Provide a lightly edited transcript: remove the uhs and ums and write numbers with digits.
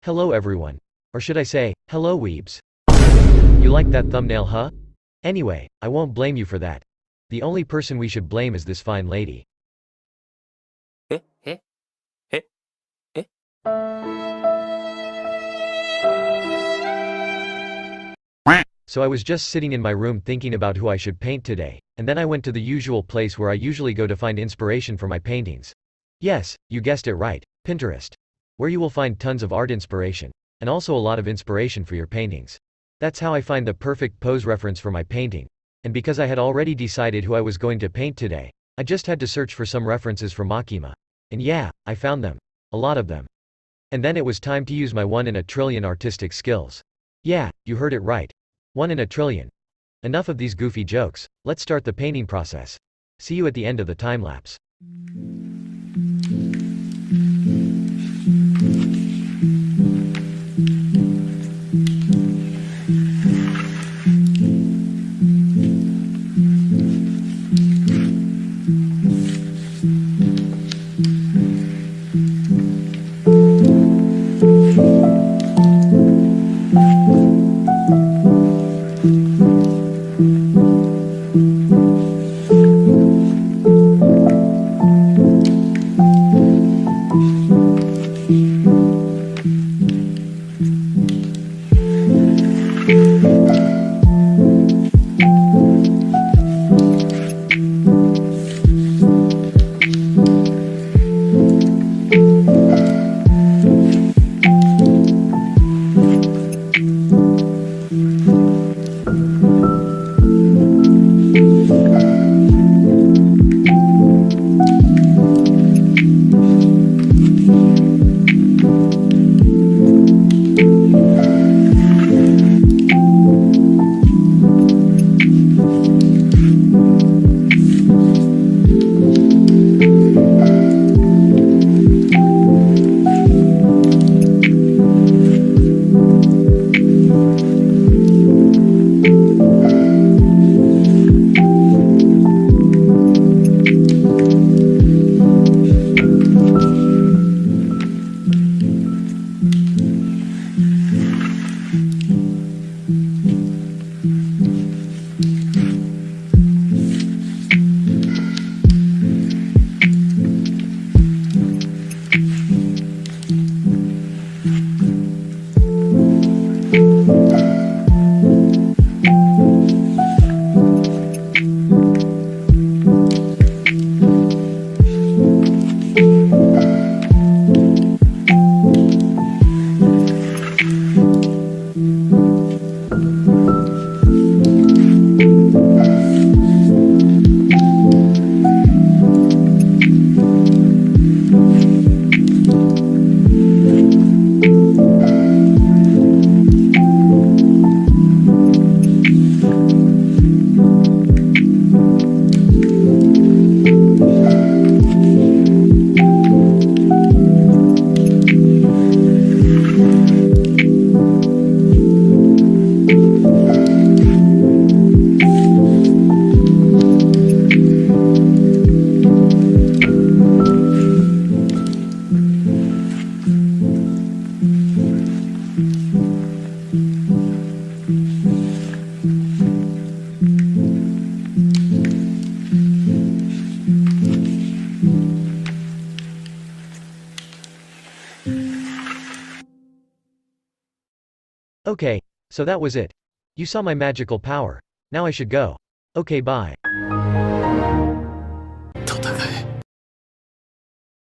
Hello everyone. Or should I say, hello weebs. You like that thumbnail, huh? Anyway, I won't blame you for that. The only person we should blame is this fine lady. Eh, eh, eh, eh. So I was just sitting in my room thinking about who I should paint today, and then I went to the usual place where I usually go to find inspiration for my paintings. Yes, you guessed it right, Pinterest. Where you will find tons of art inspiration, and also a lot of inspiration for your paintings. That's how I find the perfect pose reference for my painting. And because I had already decided who I was going to paint today, I just had to search for some references from Makima. And yeah, I found them. A lot of them. And then it was time to use my 1 in a trillion artistic skills. Yeah, you heard it right. 1 in a trillion. Enough of these goofy jokes, let's start the painting process. See you at the end of the time-lapse. Okay, so that was it. You saw my magical power. Now I should go. Okay, bye.